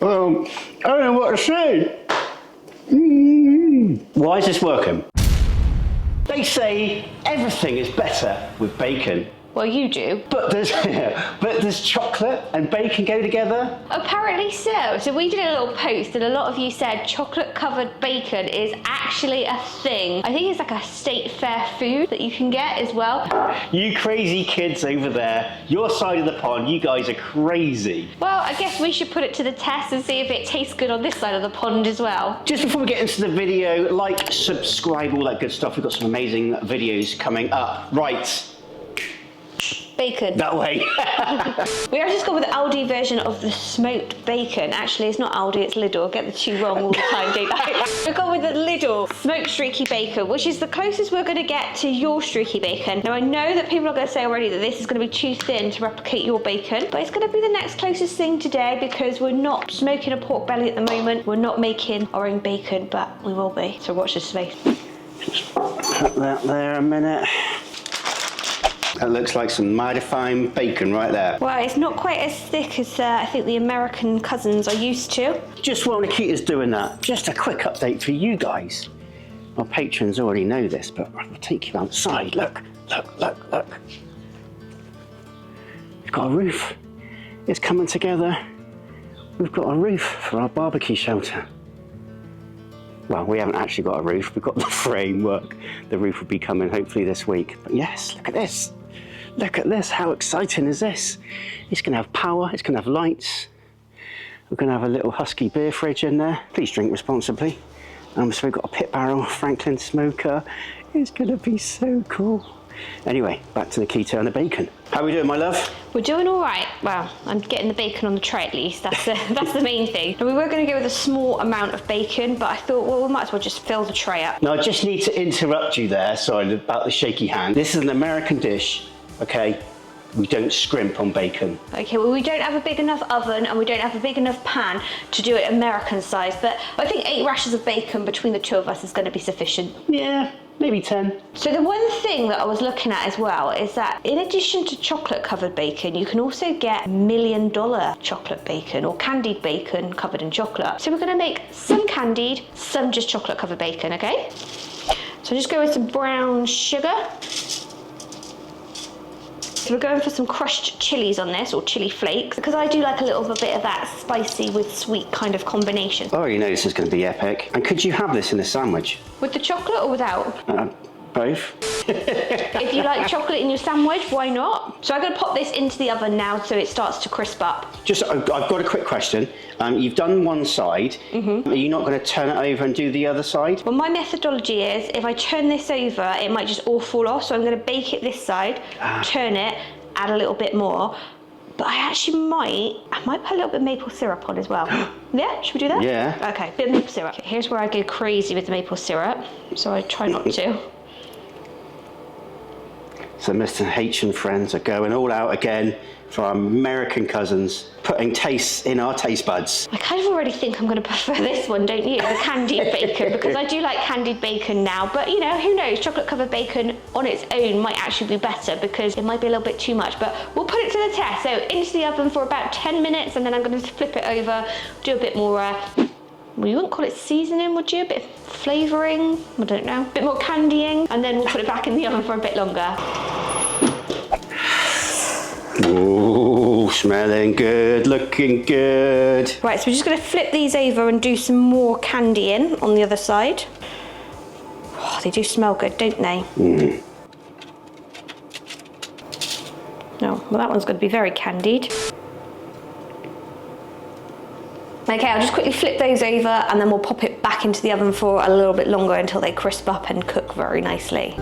I don't know what to say. Why is this working? They say everything is better with bacon. Well, you do. But does chocolate and bacon go together? Apparently so. So we did a little post and a lot of you said chocolate covered bacon is actually a thing. I think it's like a state fair food that you can get as well. You crazy kids over there, your side of the pond, you guys are crazy. Well, I guess we should put it to the test and see if it tastes good on this side of the pond as well. Just before we get into the video, like, subscribe, all that good stuff. We've got some amazing videos coming up. Right. Bacon. That way. We actually just gone with the Aldi version of the smoked bacon. Actually, it's not Aldi, it's Lidl. I get the two wrong all the time, don't I? We've gone with the Lidl smoked streaky bacon, which is the closest we're going to get to your streaky bacon. Now, I know that people are going to say already that this is going to be too thin to replicate your bacon, but it's going to be the next closest thing today because we're not smoking a pork belly at the moment. We're not making our own bacon, but we will be. So watch this space. Just put that there a minute. That looks like some mighty fine bacon right there. Well, it's not quite as thick as I think the American cousins are used to. Just while Nikita's doing that, just a quick update for you guys. Our patrons already know this, but I'll take you outside. Look, look, look, look. We've got a roof. It's coming together. We've got a roof for our barbecue shelter. Well, we haven't actually got a roof. We've got the framework. The roof will be coming hopefully this week. But yes, look at this. Look at this. How exciting is this? It's going to have power. It's going to have lights. We're going to have a little husky beer fridge in there. Please drink responsibly. So we've got a pit barrel, Franklin smoker. It's going to be so cool. Anyway, back to Nikita and the bacon. How are we doing, my love? We're doing all right. Well, I'm getting the bacon on the tray at least. That's the main thing. Now, we were going to go with a small amount of bacon, but I thought, well, we might as well just fill the tray up. Now, I just need to interrupt you there. Sorry about the shaky hand. This is an American dish, okay? We don't scrimp on bacon. Okay, well, we don't have a big enough oven and we don't have a big enough pan to do it American size, but I think 8 rashers of bacon between the two of us is going to be sufficient. Yeah, maybe 10. So the one thing that I was looking at as well is that in addition to chocolate covered bacon, you can also get $1 million chocolate bacon or candied bacon covered in chocolate. So we're going to make some candied, some just chocolate covered bacon, okay? So just go with some brown sugar. So we're going for some crushed chilies on this, or chili flakes, because I do like a little bit of that spicy with sweet kind of combination. I already know this is going to be epic. And could you have this in a sandwich? With the chocolate or without? Both. If you like chocolate in your sandwich, why not? So I'm going to pop this into the oven now so it starts to crisp up. Just, I've got a quick question. You've done one side. Are you not going to turn it over and do the other side? Well, my methodology is if I turn this over, it might just all fall off. So I'm going to bake it this side, turn it, add a little bit more. But I actually might put a little bit of maple syrup on as well. Yeah, should we do that? Yeah. Okay, bit of maple syrup. Okay, here's where I go crazy with the maple syrup. So I try not to. So Mr. H and friends are going all out again for our American cousins, putting tastes in our taste buds. I kind of already think I'm going to prefer this one, don't you? The candied bacon, because I do like candied bacon now. But, you know, who knows? Chocolate-covered bacon on its own might actually be better because it might be a little bit too much. But we'll put it to the test. So into the oven for about 10 minutes, and then I'm going to flip it over, do a bit more... well, you wouldn't call it seasoning, would you? A bit of flavouring? I don't know. A bit more candying, and then we'll put it back in the oven for a bit longer. Ooh, smelling good, looking good. Right, so we're just going to flip these over and do some more candying on the other side. Oh, they do smell good, don't they? No, well, that one's going to be very candied. Okay, I'll just quickly flip those over and then we'll pop it back into the oven for a little bit longer until they crisp up and cook very nicely.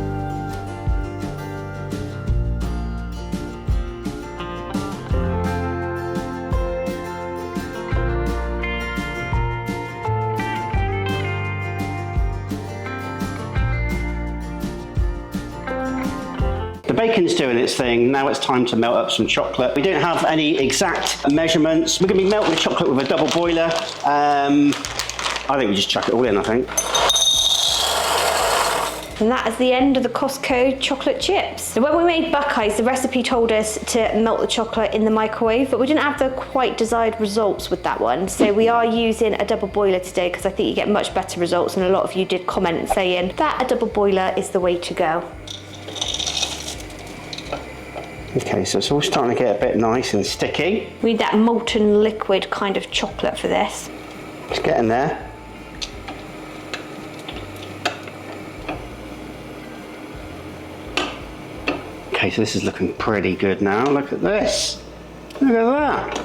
The bacon's doing its thing. Now it's time to melt up some chocolate. We don't have any exact measurements. We're going to be melting the chocolate with a double boiler. I think we just chuck it all in, I think. And that is the end of the Costco chocolate chips. So when we made Buckeyes, the recipe told us to melt the chocolate in the microwave, but we didn't have the quite desired results with that one. So we are using a double boiler today because I think you get much better results, and a lot of you did comment saying that a double boiler is the way to go. Okay, so it's all starting to get a bit nice and sticky. We need that molten liquid kind of chocolate for this. It's getting there. Okay, so this is looking pretty good now. Look at this. Look at that.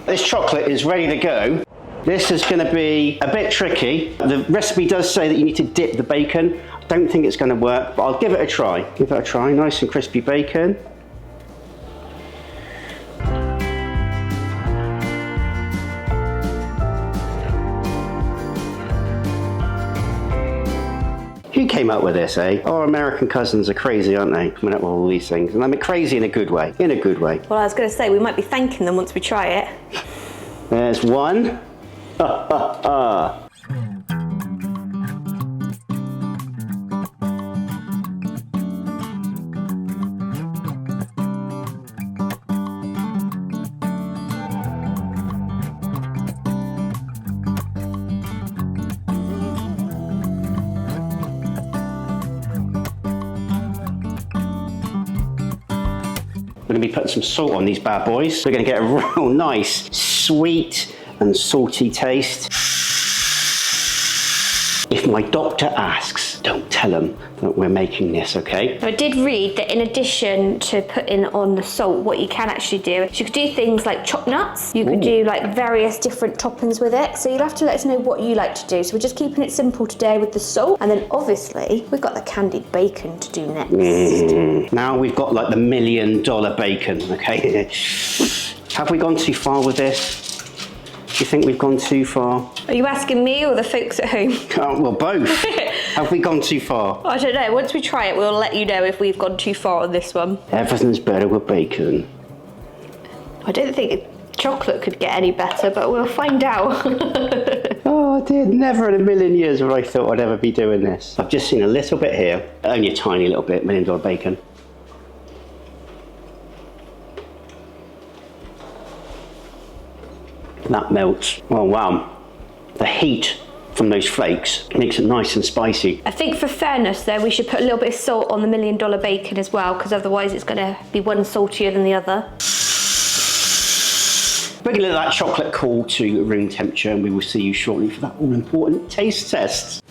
This chocolate is ready to go. This is going to be a bit tricky. The recipe does say that you need to dip the bacon. I don't think it's going to work, but I'll give it a try. Give it a try. Nice and crispy bacon. Who came up with this, eh? Our American cousins are crazy, aren't they? Coming up with all these things. And I mean crazy in a good way. In a good way. Well, I was going to say, we might be thanking them once we try it. There's one. Ha ha ha. We're going to be putting some salt on these bad boys. We're going to get a real nice, sweet and salty taste. If my doctor asks, don't tell him that we're making this, okay? I did read that in addition to putting on the salt, what you can actually do is you could do things like chopped nuts. You could do like various different toppings with it. So you'll have to let us know what you like to do. So we're just keeping it simple today with the salt. And then obviously we've got the candied bacon to do next. Now we've got like the $1 million bacon, okay? Have we gone too far with this? Do you think we've gone too far? Are you asking me or the folks at home? Oh, well, both. Have we gone too far? I don't know. Once we try it, we'll let you know if we've gone too far on this one. Everything's better with bacon. I don't think chocolate could get any better, but we'll find out. Oh, I did. Never in a million years would I thought I'd ever be doing this. I've just seen a little bit here. Only a tiny little bit, $1 million bacon. That melts. Oh, wow. The heat from those flakes makes it nice and spicy. I think for fairness though, we should put a little bit of salt on the $1 million bacon as well, because otherwise it's going to be one saltier than the other. We're going to let that chocolate cool to room temperature, and we will see you shortly for that all-important taste test.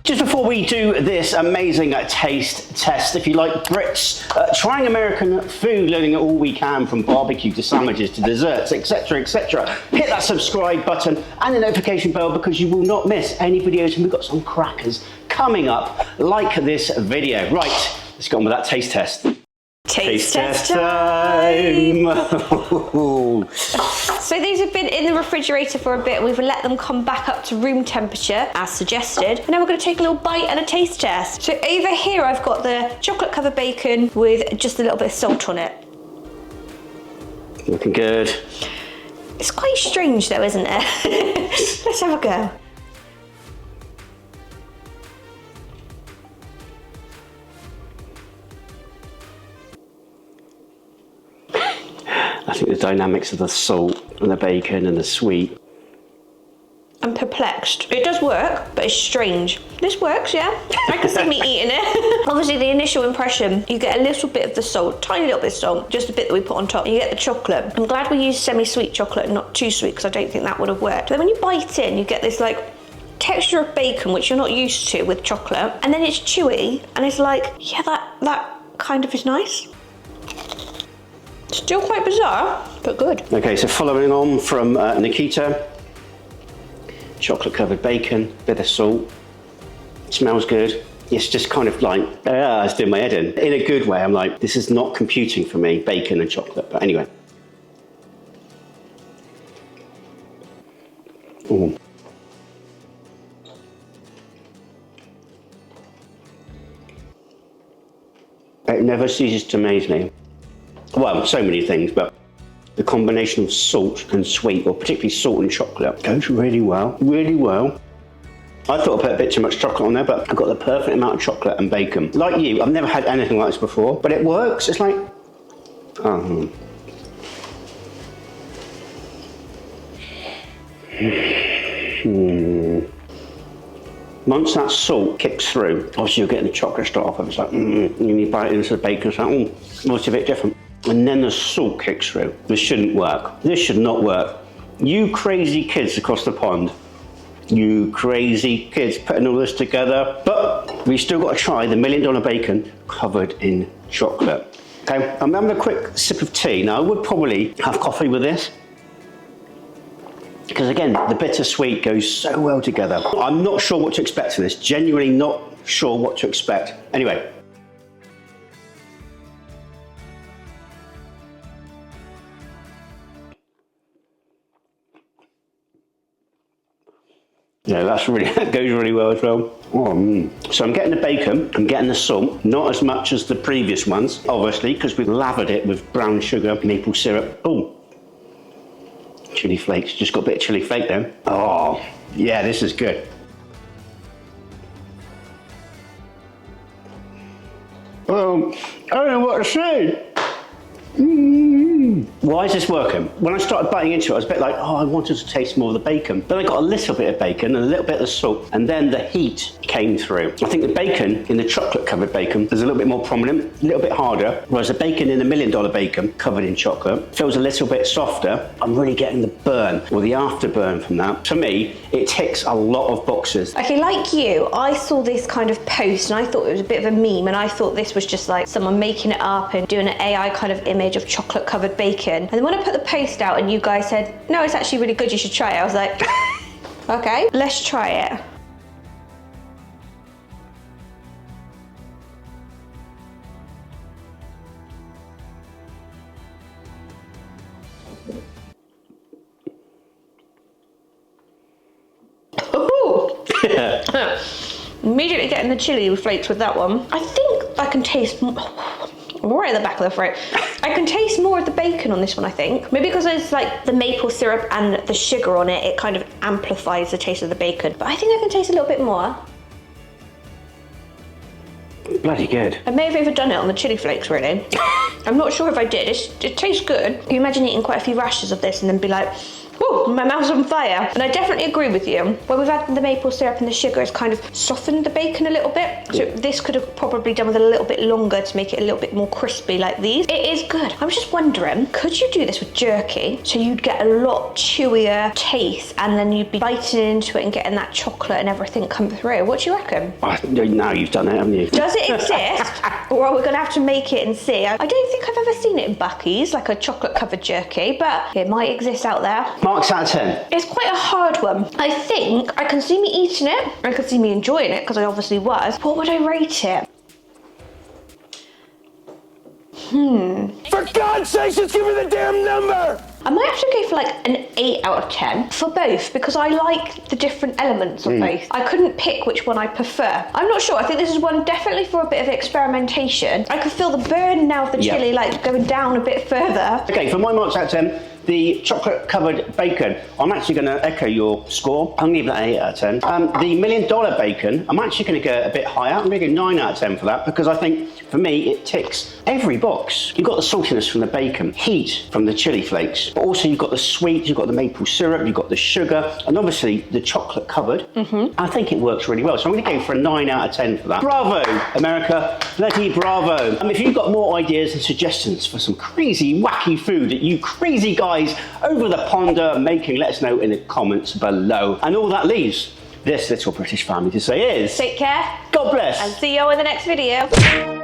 Just before we do this amazing taste test, if you like Brits, trying American food, learning all we can from barbecue to sandwiches to desserts, etc., etc., hit that subscribe button and the notification bell because you will not miss any videos, and we've got some crackers coming up like this video. Right, let's go on with that taste test. Taste test time! So these have been in the refrigerator for a bit, and we've let them come back up to room temperature as suggested. And now we're going to take a little bite and a taste test. So over here I've got the chocolate covered bacon with just a little bit of salt on it. Looking good. It's quite strange though, isn't it? Let's have a go. I think the dynamics of the salt and the bacon and the sweet. I'm perplexed. It does work, but it's strange. This works, yeah. I can see me eating it. Obviously, the initial impression, you get a little bit of the salt, tiny little bit of salt, just a bit that we put on top. You get the chocolate. I'm glad we used semi-sweet chocolate and not too sweet, because I don't think that would have worked. But then when you bite in, you get this like texture of bacon, which you're not used to with chocolate. And then it's chewy, and it's like, yeah, that kind of is nice. Still quite bizarre, but good. Okay, so following on from Nikita, chocolate covered bacon, bit of salt, Smells good. It's just kind of like, it's doing my head in. In a good way, I'm like, this is not computing for me, bacon and chocolate. But anyway. Ooh. It never ceases to amaze me. Well, so many things, but the combination of salt and sweet, or particularly salt and chocolate, goes really well, really well. I thought I put a bit too much chocolate on there, but I got the perfect amount of chocolate and bacon. Like you, I've never had anything like this before, but it works. It's like, Once that salt kicks through, obviously you're getting the chocolate straight off of it. It's like, you bite into the bacon, it's like, it's a bit different. And then the salt kicks through. This shouldn't work. This should not work. You crazy kids across the pond. You crazy kids putting all this together. But we still got to try the $1 million bacon covered in chocolate. Okay, I'm having a quick sip of tea. Now I would probably have coffee with this, because again, the bittersweet goes so well together. I'm not sure what to expect from this. Genuinely not sure what to expect. Anyway. Yeah, that goes really well as well. So I'm getting the bacon, I'm getting the salt, not as much as the previous ones, obviously, because we lathered it with brown sugar, maple syrup. Oh, chili flakes, just got a bit of chili flake there. Oh, yeah, this is good. I don't know what to say. Why is this working? When I started biting into it, I was a bit like, I wanted to taste more of the bacon. Then I got a little bit of bacon and a little bit of the salt, and then the heat came through. I think the bacon in the chocolate-covered bacon is a little bit more prominent, a little bit harder, whereas the bacon in the $1 million bacon covered in chocolate feels a little bit softer. I'm really getting the burn, or the afterburn from that. For me, it ticks a lot of boxes. Okay, like you, I saw this kind of post and I thought it was a bit of a meme, and I thought this was just like someone making it up and doing an AI kind of image of chocolate covered bacon. And then when I put the post out and you guys said, no, it's actually really good, you should try it, I was like, okay, let's try it. Immediately getting the chili flakes with that one. I think I can taste right at the back of the throat. I can taste more of the bacon on this one, I think. Maybe because it's like the maple syrup and the sugar on it, it kind of amplifies the taste of the bacon. But I think I can taste a little bit more. Bloody good. I may have overdone it on the chili flakes, really. I'm not sure if I did. It tastes good. Can you imagine eating quite a few rashers of this and then be like, oh, my mouth's on fire. And I definitely agree with you. When we've had the maple syrup and the sugar, it's kind of softened the bacon a little bit. So this could have probably done with a little bit longer to make it a little bit more crispy like these. It is good. I was just wondering, could you do this with jerky? So you'd get a lot chewier taste and then you'd be biting into it and getting that chocolate and everything come through. What do you reckon? Now you've done it, haven't you? Does it exist? Or are we going to have to make it and see? I don't think I've ever seen it in Buc-ee's, like a chocolate covered jerky, but it might exist out there. Marks out of 10. It's quite a hard one. I think I can see me eating it. I can see me enjoying it because I obviously was. What would I rate it? For God's sakes, just give me the damn number! I might actually go for like an 8 out of 10 for both because I like the different elements of both. I couldn't pick which one I prefer. I'm not sure. I think this is one definitely for a bit of experimentation. I could feel the burn now of the chili like going down a bit further. Okay, for my marks out of 10, the chocolate covered bacon, I'm actually going to echo your score. I'm going to give that 8 out of 10. The $1 million bacon, I'm actually going to go a bit higher. I'm going to go 9 out of 10 for that because I think for me it ticks every box. You've got the saltiness from the bacon, heat from the chili flakes, but also you've got the sweet, you've got the maple syrup, you've got the sugar, and obviously the chocolate covered. I think it works really well. So I'm going to go for a 9 out of 10 for that. Bravo, America. Bloody bravo. If you've got more ideas and suggestions for some crazy, wacky food that you crazy guys over the pond are making, let us know in the comments below. And all that leaves this little British family to say is... Take care. God bless. And see you in the next video.